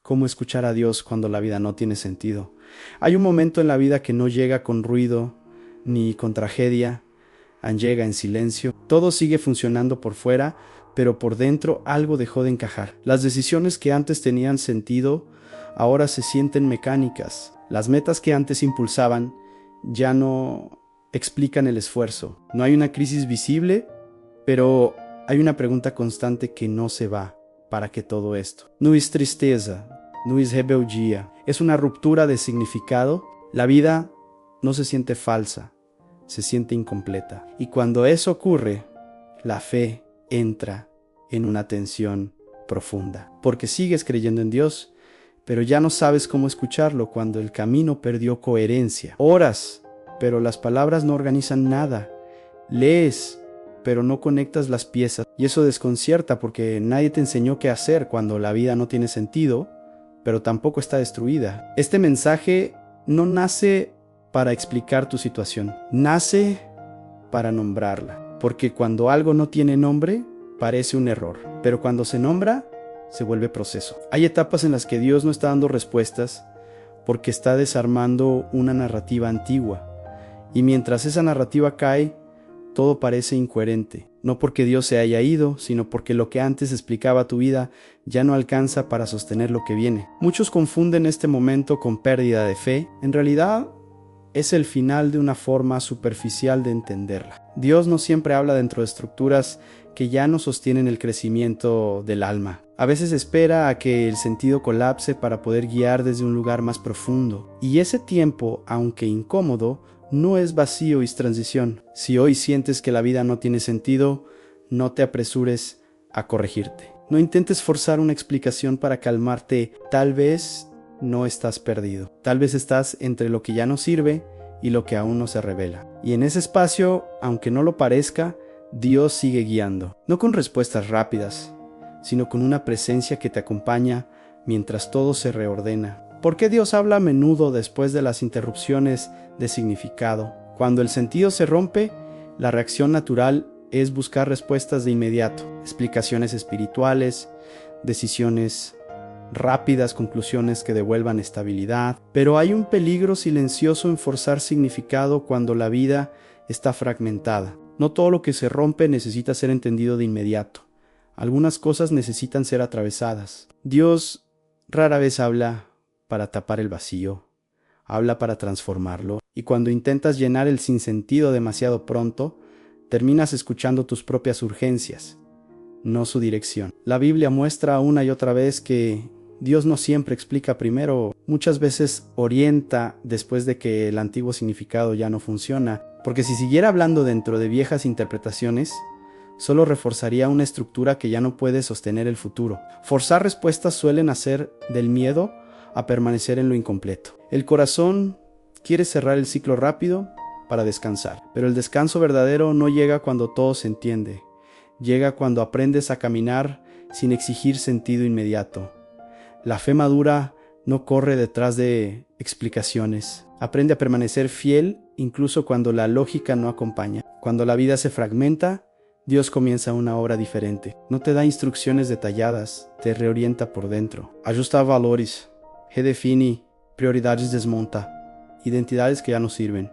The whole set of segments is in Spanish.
cómo escuchar a Dios cuando la vida no tiene sentido. Hay un momento en la vida que no llega con ruido ni con tragedia, llega en silencio. Todo sigue funcionando por fuera, pero por dentro algo dejó de encajar. Las decisiones que antes tenían sentido ahora se sienten mecánicas. Las metas que antes impulsaban ya no explican el esfuerzo. No hay una crisis visible, pero hay una pregunta constante que no se va. ¿Para qué todo esto? No es tristeza, no es rebeldia, es una ruptura de significado. La vida no se siente falsa, se siente incompleta. Y cuando eso ocurre, la fe entra en una tensión profunda. Porque sigues creyendo en Dios, pero ya no sabes cómo escucharlo cuando el camino perdió coherencia. Oras, pero las palabras no organizan nada. Lees, pero no conectas las piezas. Y eso desconcierta porque nadie te enseñó qué hacer cuando la vida no tiene sentido, pero tampoco está destruida. Este mensaje no nace para explicar tu situación, nace para nombrarla. Porque cuando algo no tiene nombre, parece un error. Pero cuando se nombra, se vuelve proceso. Hay etapas en las que Dios no está dando respuestas porque está desarmando una narrativa antigua. Y mientras esa narrativa cae, todo parece incoherente. No porque Dios se haya ido, sino porque lo que antes explicaba tu vida ya no alcanza para sostener lo que viene. Muchos confunden este momento con pérdida de fe. En realidad, es el final de una forma superficial de entenderla. Dios no siempre habla dentro de estructuras que ya no sostienen el crecimiento del alma. A veces espera a que el sentido colapse para poder guiar desde un lugar más profundo. Y ese tiempo, aunque incómodo, no es vacío y es transición. Si hoy sientes que la vida no tiene sentido, no te apresures a corregirte. No intentes forzar una explicación para calmarte. Tal vez no estás perdido. Tal vez estás entre lo que ya no sirve y lo que aún no se revela. Y en ese espacio, aunque no lo parezca, Dios sigue guiando. No con respuestas rápidas, sino con una presencia que te acompaña mientras todo se reordena. ¿Por qué Dios habla a menudo después de las interrupciones de significado? Cuando el sentido se rompe, la reacción natural es buscar respuestas de inmediato, explicaciones espirituales, decisiones rápidas, conclusiones que devuelvan estabilidad. Pero hay un peligro silencioso en forzar significado cuando la vida está fragmentada. No todo lo que se rompe necesita ser entendido de inmediato. Algunas cosas necesitan ser atravesadas. Dios rara vez habla para tapar el vacío, habla para transformarlo, y cuando intentas llenar el sinsentido demasiado pronto, terminas escuchando tus propias urgencias, no su dirección. La Biblia muestra una y otra vez que Dios no siempre explica primero, muchas veces orienta después de que el antiguo significado ya no funciona, porque si siguiera hablando dentro de viejas interpretaciones, solo reforzaría una estructura que ya no puede sostener el futuro. Forzar respuestas suelen hacer del miedo a permanecer en lo incompleto. El corazón quiere cerrar el ciclo rápido para descansar, pero el descanso verdadero no llega cuando todo se entiende. Llega cuando aprendes a caminar sin exigir sentido inmediato. La fe madura no corre detrás de explicaciones. Aprende a permanecer fiel incluso cuando la lógica no acompaña. Cuando la vida se fragmenta, Dios comienza una obra diferente. No te da instrucciones detalladas, te reorienta por dentro. Ajusta valores, redefine prioridades, desmonta identidades que ya no sirven.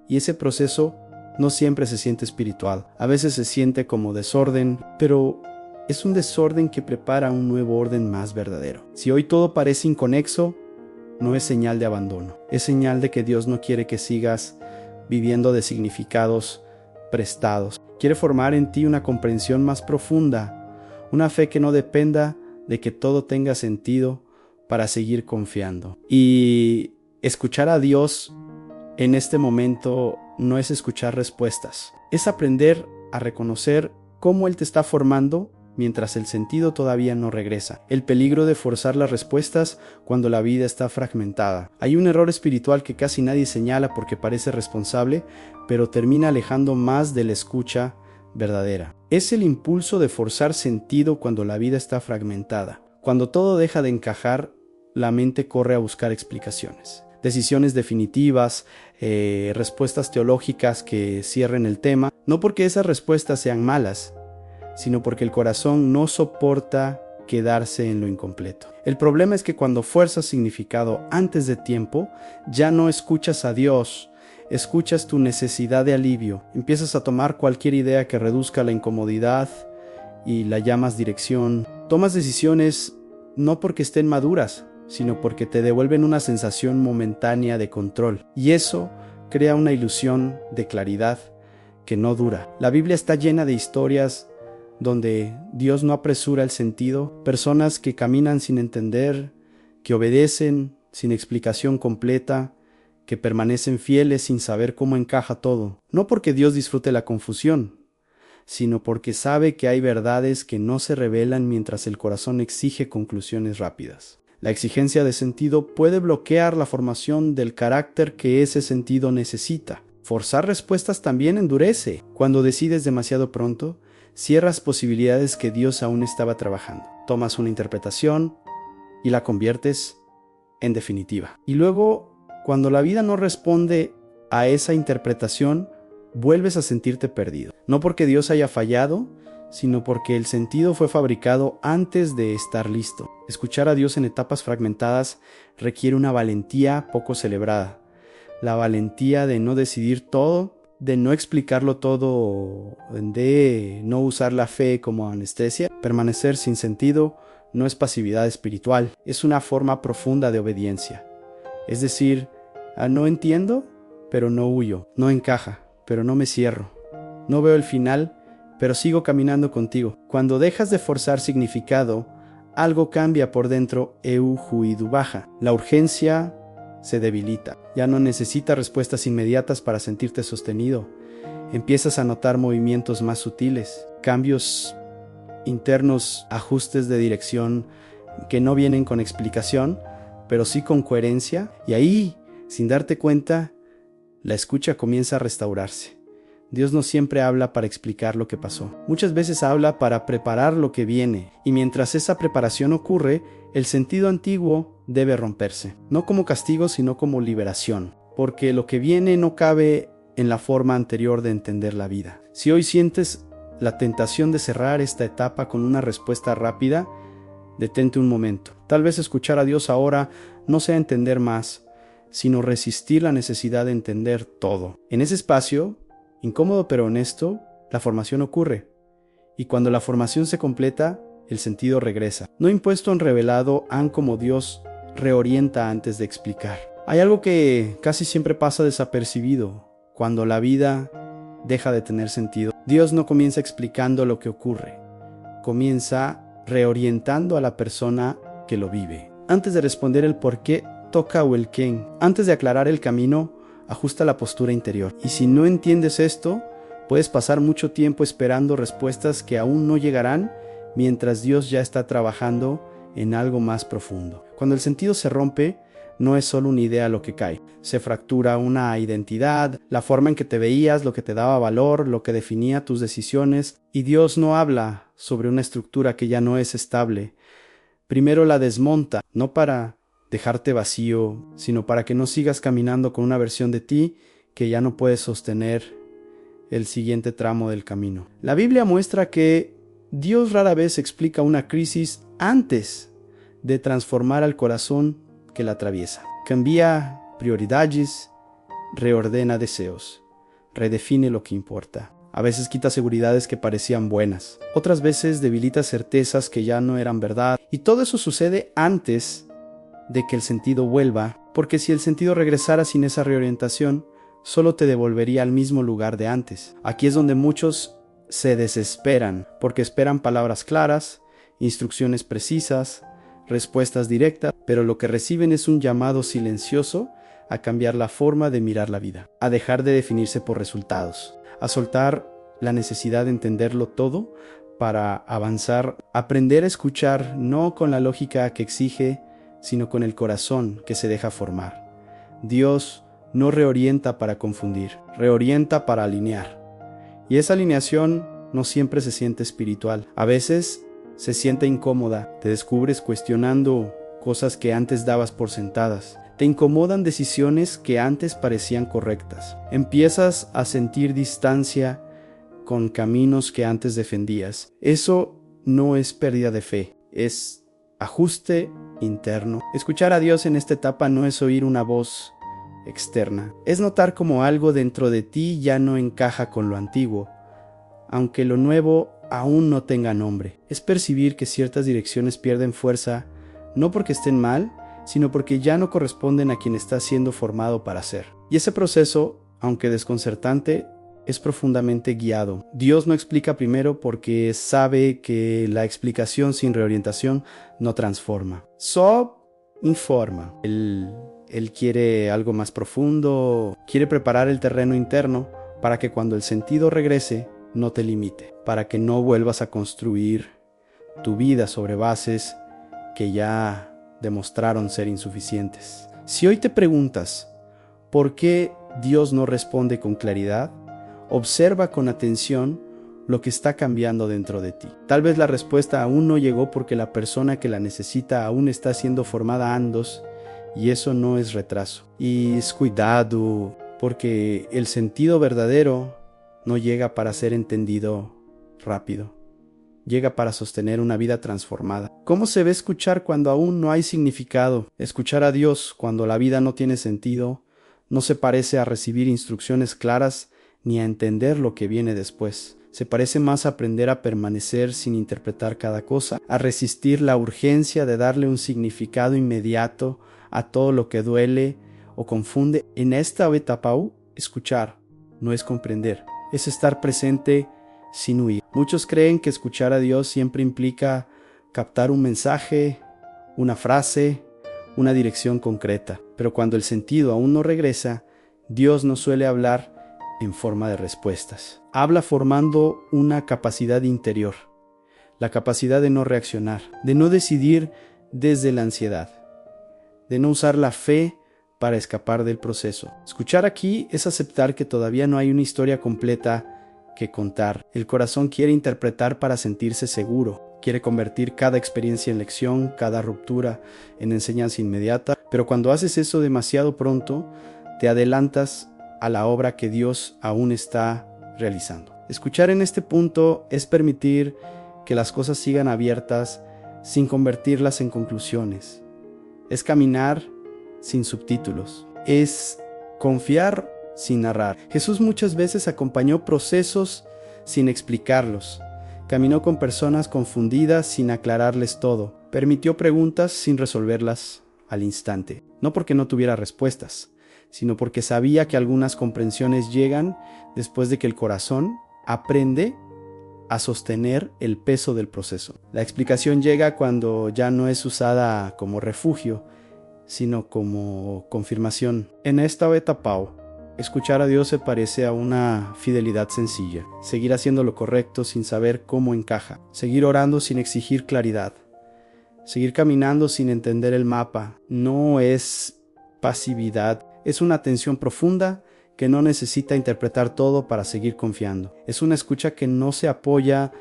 Y ese proceso no siempre se siente espiritual. A veces se siente como desorden, pero es un desorden que prepara un nuevo orden más verdadero. Si hoy todo parece inconexo, no es señal de abandono. Es señal de que Dios no quiere que sigas viviendo de significados prestados. Quiere formar en ti una comprensión más profunda, una fe que no dependa de que todo tenga sentido para seguir confiando. Y escuchar a Dios en este momento no es escuchar respuestas, es aprender a reconocer cómo Él te está formando mientras el sentido todavía no regresa. El peligro de forzar las respuestas cuando la vida está fragmentada. Hay un error espiritual que casi nadie señala porque parece responsable, pero termina alejando más de la escucha verdadera. Es el impulso de forzar sentido cuando la vida está fragmentada. Cuando todo deja de encajar, la mente corre a buscar explicaciones. Decisiones definitivas, respuestas teológicas que cierren el tema, no porque esas respuestas sean malas, sino porque el corazón no soporta quedarse en lo incompleto. El problema es que cuando fuerzas significado antes de tiempo, ya no escuchas a Dios, escuchas tu necesidad de alivio, empiezas a tomar cualquier idea que reduzca la incomodidad y la llamas dirección. Tomas decisiones no porque estén maduras, sino porque te devuelven una sensación momentánea de control. Y eso crea una ilusión de claridad que no dura. La Biblia está llena de historias donde Dios no apresura el sentido, personas que caminan sin entender, que obedecen sin explicación completa, que permanecen fieles sin saber cómo encaja todo. No porque Dios disfrute la confusión, sino porque sabe que hay verdades que no se revelan mientras el corazón exige conclusiones rápidas. La exigencia de sentido puede bloquear la formación del carácter que ese sentido necesita. Forzar respuestas también endurece. Cuando decides demasiado pronto, cierras posibilidades que Dios aún estaba trabajando. Tomas una interpretación y la conviertes en definitiva. Y luego, cuando la vida no responde a esa interpretación, vuelves a sentirte perdido. No porque Dios haya fallado, sino porque el sentido fue fabricado antes de estar listo. Escuchar a Dios en etapas fragmentadas requiere una valentía poco celebrada. La valentía de no decidir todo, de no explicarlo todo, de no usar la fe como anestesia. Permanecer sin sentido no es pasividad espiritual, es una forma profunda de obediencia. Es decir, no entiendo, pero no huyo. No encaja, pero no me cierro. No veo el final, pero sigo caminando contigo. Cuando dejas de forzar significado, algo cambia por dentro, baja. La urgencia se debilita. Ya no necesitas respuestas inmediatas para sentirte sostenido. Empiezas a notar movimientos más sutiles, cambios internos, ajustes de dirección que no vienen con explicación, pero sí con coherencia. Y ahí, sin darte cuenta, la escucha comienza a restaurarse. Dios no siempre habla para explicar lo que pasó. Muchas veces habla para preparar lo que viene, y mientras esa preparación ocurre, el sentido antiguo debe romperse, no como castigo, sino como liberación, porque lo que viene no cabe en la forma anterior de entender la vida. Si hoy sientes la tentación de cerrar esta etapa con una respuesta rápida, detente un momento. Tal vez escuchar a Dios ahora no sea entender más, sino resistir la necesidad de entender todo. En ese espacio, incómodo pero honesto, la formación ocurre. Y cuando la formación se completa, el sentido regresa. No impuesto en revelado, como Dios reorienta antes de explicar. Hay algo que casi siempre pasa desapercibido cuando la vida deja de tener sentido. Dios no comienza explicando lo que ocurre. Comienza reorientando a la persona que lo vive. Antes de responder el por qué, toca o el quién. Antes de aclarar el camino, ajusta la postura interior. Y si no entiendes esto, puedes pasar mucho tiempo esperando respuestas que aún no llegarán, mientras Dios ya está trabajando en algo más profundo. Cuando el sentido se rompe, no es solo una idea lo que cae. Se fractura una identidad, la forma en que te veías, lo que te daba valor, lo que definía tus decisiones. Y Dios no habla sobre una estructura que ya no es estable. Primero la desmonta, no para dejarte vacío, sino para que no sigas caminando con una versión de ti que ya no puedes sostener el siguiente tramo del camino. La Biblia muestra que Dios rara vez explica una crisis antes de transformar al corazón que la atraviesa. Cambia prioridades, reordena deseos, redefine lo que importa. A veces quita seguridades que parecían buenas, otras veces debilita certezas que ya no eran verdad. Y todo eso sucede antes de que el sentido vuelva, porque si el sentido regresara sin esa reorientación, solo te devolvería al mismo lugar de antes. Aquí es donde muchos se desesperan, porque esperan palabras claras, instrucciones precisas, respuestas directas, pero lo que reciben es un llamado silencioso a cambiar la forma de mirar la vida, a dejar de definirse por resultados, a soltar la necesidad de entenderlo todo para avanzar, aprender a escuchar no con la lógica que exige, sino con el corazón que se deja formar. Dios no reorienta para confundir, reorienta para alinear. Y esa alineación no siempre se siente espiritual. A veces se siente incómoda. Te descubres cuestionando cosas que antes dabas por sentadas. Te incomodan decisiones que antes parecían correctas. Empiezas a sentir distancia con caminos que antes defendías. Eso no es pérdida de fe. es ajuste interno. Escuchar a Dios en esta etapa no es oír una voz externa, es notar como algo dentro de ti ya no encaja con lo antiguo, aunque lo nuevo aún no tenga nombre. Es percibir que ciertas direcciones pierden fuerza, no porque estén mal, sino porque ya no corresponden a quien está siendo formado para ser. Y ese proceso, aunque desconcertante, es profundamente guiado. Dios no explica primero porque sabe que la explicación sin reorientación no transforma. Sob informa. Él quiere algo más profundo, quiere preparar el terreno interno para que cuando el sentido regrese no te limite, para que no vuelvas a construir tu vida sobre bases que ya demostraron ser insuficientes. Si hoy te preguntas ¿por qué Dios no responde con claridad? Observa con atención lo que está cambiando dentro de ti. Tal vez la respuesta aún no llegó porque la persona que la necesita aún está siendo formada andos, y eso no es retraso. Y es cuidado, porque el sentido verdadero no llega para ser entendido rápido. Llega para sostener una vida transformada. ¿Cómo se ve escuchar cuando aún no hay significado? Escuchar a Dios cuando la vida no tiene sentido no se parece a recibir instrucciones claras ni a entender lo que viene después. Se parece más a aprender a permanecer sin interpretar cada cosa, a resistir la urgencia de darle un significado inmediato a todo lo que duele o confunde. En esta etapa, escuchar no es comprender, es estar presente sin huir. Muchos creen que escuchar a Dios siempre implica captar un mensaje, una frase, una dirección concreta. Pero cuando el sentido aún no regresa, Dios no suele hablar en forma de respuestas. Habla formando una capacidad interior, la capacidad de no reaccionar, de no decidir desde la ansiedad, de no usar la fe para escapar del proceso. Escuchar aquí es aceptar que todavía no hay una historia completa que contar. El corazón quiere interpretar para sentirse seguro, quiere convertir cada experiencia en lección, cada ruptura en enseñanza inmediata, pero cuando haces eso demasiado pronto, te adelantas a la obra que Dios aún está realizando. Escuchar en este punto es permitir que las cosas sigan abiertas sin convertirlas en conclusiones. Es caminar sin subtítulos. Es confiar sin narrar. Jesús muchas veces acompañó procesos sin explicarlos. Caminó con personas confundidas sin aclararles todo. Permitió preguntas sin resolverlas al instante. No porque no tuviera respuestas, sino porque sabía que algunas comprensiones llegan después de que el corazón aprende a sostener el peso del proceso. La explicación llega cuando ya no es usada como refugio, sino como confirmación. En esta etapa, escuchar a Dios se parece a una fidelidad sencilla. Seguir haciendo lo correcto sin saber cómo encaja. Seguir orando sin exigir claridad. Seguir caminando sin entender el mapa. No es pasividad. Es una atención profunda que no necesita interpretar todo para seguir confiando. Es una escucha que no se apoya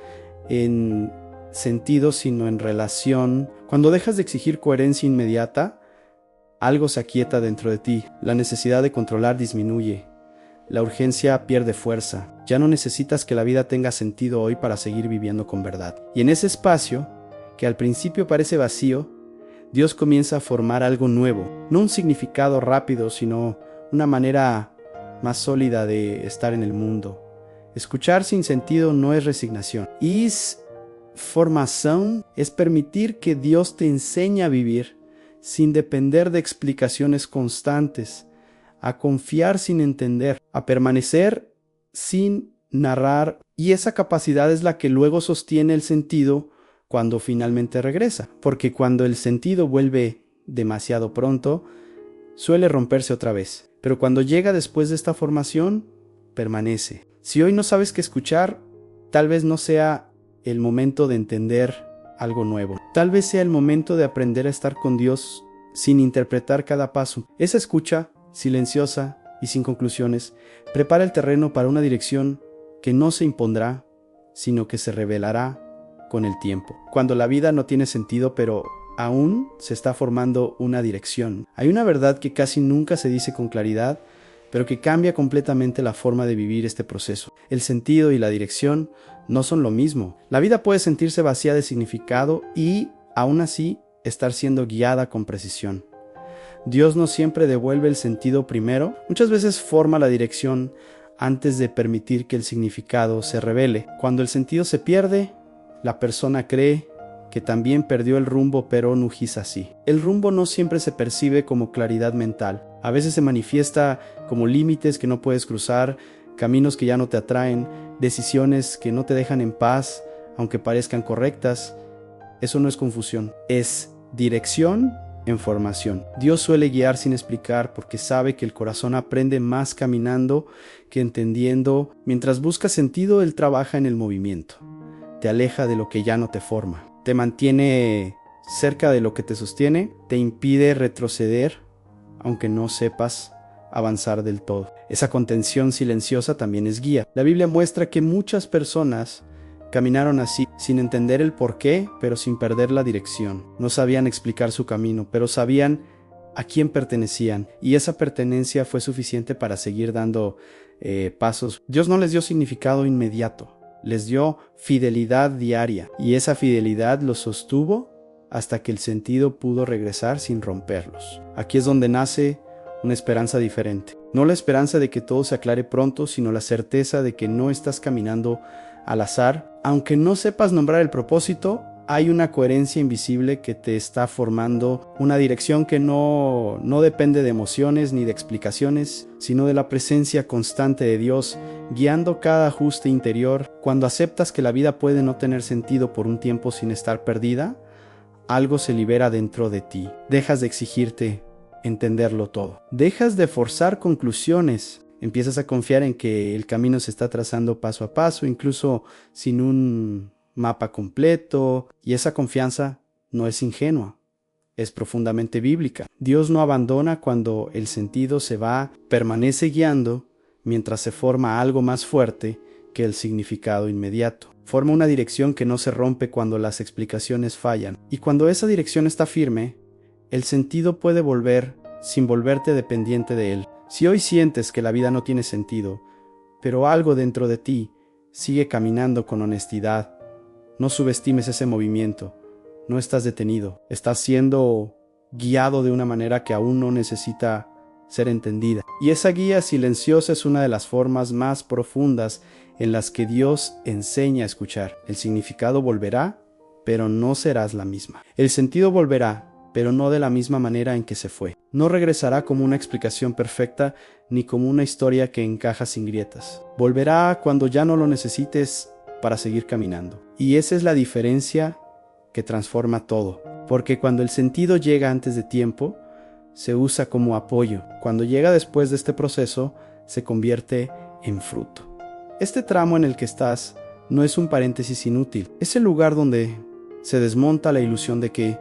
en sentido, sino en relación. Cuando dejas de exigir coherencia inmediata, algo se aquieta dentro de ti. La necesidad de controlar disminuye. La urgencia pierde fuerza. Ya no necesitas que la vida tenga sentido hoy para seguir viviendo con verdad. Y en ese espacio, que al principio parece vacío, Dios comienza a formar algo nuevo. No un significado rápido, sino una manera más sólida de estar en el mundo. Escuchar sin sentido no es resignación. Es formación, es permitir que Dios te enseñe a vivir sin depender de explicaciones constantes, a confiar sin entender, a permanecer sin narrar, y esa capacidad es la que luego sostiene el sentido cuando finalmente regresa, porque cuando el sentido vuelve demasiado pronto, suele romperse otra vez, pero cuando llega después de esta formación, permanece. Si hoy no sabes qué escuchar, tal vez no sea el momento de entender algo nuevo. Tal vez sea el momento de aprender a estar con Dios sin interpretar cada paso. Esa escucha, silenciosa y sin conclusiones, prepara el terreno para una dirección que no se impondrá, sino que se revelará con el tiempo. Cuando la vida no tiene sentido, pero aún se está formando una dirección. Hay una verdad que casi nunca se dice con claridad, pero que cambia completamente la forma de vivir este proceso. El sentido y la dirección no son lo mismo. La vida puede sentirse vacía de significado y aún así estar siendo guiada con precisión. Dios no siempre devuelve el sentido primero, muchas veces forma la dirección antes de permitir que el significado se revele. Cuando el sentido se pierde, la persona cree que también perdió el rumbo, pero no es así. El rumbo no siempre se percibe como claridad mental. A veces se manifiesta como límites que no puedes cruzar, caminos que ya no te atraen, decisiones que no te dejan en paz, aunque parezcan correctas. Eso no es confusión, es dirección en formación. Dios suele guiar sin explicar porque sabe que el corazón aprende más caminando que entendiendo. Mientras busca sentido, Él trabaja en el movimiento. Te aleja de lo que ya no te forma. Te mantiene cerca de lo que te sostiene, te impide retroceder, aunque no sepas avanzar del todo. Esa contención silenciosa también es guía. La Biblia muestra que muchas personas caminaron así, sin entender el porqué, pero sin perder la dirección. No sabían explicar su camino, pero sabían a quién pertenecían, y esa pertenencia fue suficiente para seguir dando pasos. Dios no les dio significado inmediato, les dio fidelidad diaria, y esa fidelidad los sostuvo hasta que el sentido pudo regresar sin romperlos. Aquí es donde nace una esperanza diferente. No la esperanza de que todo se aclare pronto, sino la certeza de que no estás caminando al azar. Aunque no sepas nombrar el propósito, hay una coherencia invisible que te está formando, una dirección que no depende de emociones ni de explicaciones, sino de la presencia constante de Dios, guiando cada ajuste interior. Cuando aceptas que la vida puede no tener sentido por un tiempo sin estar perdida, algo se libera dentro de ti. Dejas de exigirte entenderlo todo. Dejas de forzar conclusiones. Empiezas a confiar en que el camino se está trazando paso a paso, incluso sin un mapa completo, y esa confianza no es ingenua, es profundamente bíblica. Dios no abandona cuando el sentido se va, permanece guiando mientras se forma algo más fuerte que el significado inmediato. Forma una dirección que no se rompe cuando las explicaciones fallan, y cuando esa dirección está firme, el sentido puede volver sin volverte dependiente de él. Si hoy sientes que la vida no tiene sentido, pero algo dentro de ti sigue caminando con honestidad, no subestimes ese movimiento. No estás detenido, estás siendo guiado de una manera que aún no necesita ser entendida. Y esa guía silenciosa es una de las formas más profundas en las que Dios enseña a escuchar. El significado volverá, pero no serás la misma. El sentido volverá, pero no de la misma manera en que se fue. No regresará como una explicación perfecta ni como una historia que encaja sin grietas. Volverá cuando ya no lo necesites para seguir caminando. Y esa es la diferencia que transforma todo. Porque cuando el sentido llega antes de tiempo, se usa como apoyo. Cuando llega después de este proceso, se convierte en fruto. Este tramo en el que estás no es un paréntesis inútil. Es el lugar donde se desmonta la ilusión de que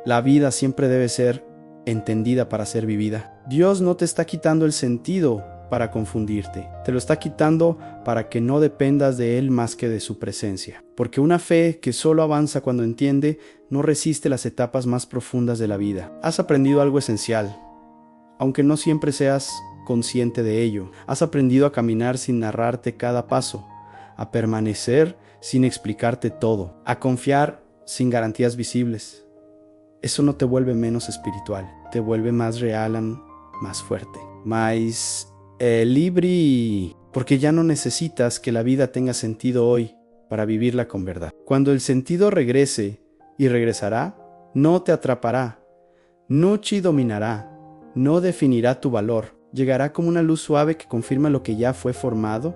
la vida siempre debe ser entendida para ser vivida. Dios no te está quitando el sentido para confundirte. Te lo está quitando para que no dependas de Él más que de su presencia. Porque una fe que solo avanza cuando entiende, no resiste las etapas más profundas de la vida. Has aprendido algo esencial, aunque no siempre seas consciente de ello. Has aprendido a caminar sin narrarte cada paso, a permanecer sin explicarte todo, a confiar sin garantías visibles. Eso no te vuelve menos espiritual, te vuelve más real, más fuerte, más libre, porque ya no necesitas que la vida tenga sentido hoy para vivirla con verdad. Cuando el sentido regrese, y regresará, no te atrapará, no te dominará, no definirá tu valor, llegará como una luz suave que confirma lo que ya fue formado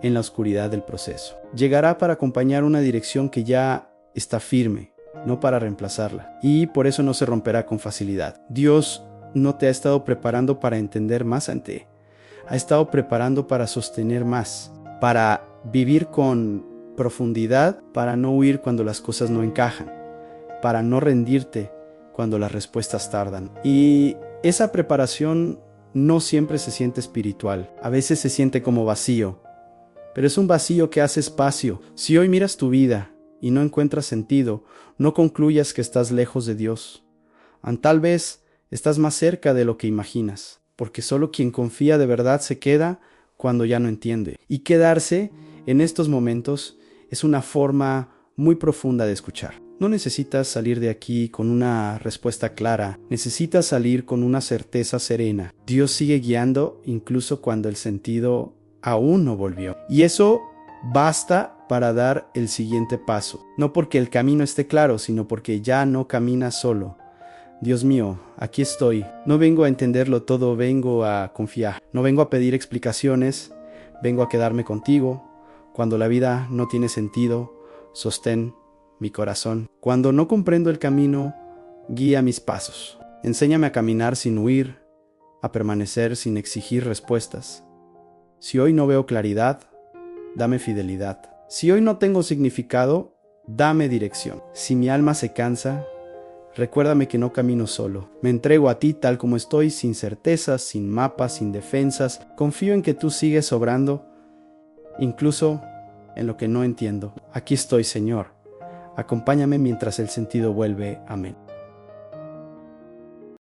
en la oscuridad del proceso. Llegará para acompañar una dirección que ya está firme, no para reemplazarla, y por eso no se romperá con facilidad. Dios no te ha estado preparando para entender más ante, ha estado preparando para sostener más, para vivir con profundidad, para no huir cuando las cosas no encajan, para no rendirte cuando las respuestas tardan. Y esa preparación no siempre se siente espiritual, a veces se siente como vacío, pero es un vacío que hace espacio. Si hoy miras tu vida y no encuentras sentido, no concluyas que estás lejos de Dios. Tal vez estás más cerca de lo que imaginas, porque solo quien confía de verdad se queda cuando ya no entiende. Y quedarse en estos momentos es una forma muy profunda de escuchar. No necesitas salir de aquí con una respuesta clara, necesitas salir con una certeza serena. Dios sigue guiando incluso cuando el sentido aún no volvió. Y eso basta para dar el siguiente paso. No porque el camino esté claro, sino porque ya no caminas solo. Dios mío, aquí estoy. No vengo a entenderlo todo, vengo a confiar. No vengo a pedir explicaciones, vengo a quedarme contigo. Cuando la vida no tiene sentido, sostén mi corazón. Cuando no comprendo el camino, guía mis pasos. Enséñame a caminar sin huir, a permanecer sin exigir respuestas. Si hoy no veo claridad, dame fidelidad. Si hoy no tengo significado, dame dirección. Si mi alma se cansa, recuérdame que no camino solo. Me entrego a ti tal como estoy, sin certezas, sin mapas, sin defensas. Confío en que tú sigues obrando, incluso en lo que no entiendo. Aquí estoy, Señor. Acompáñame mientras el sentido vuelve. Amén.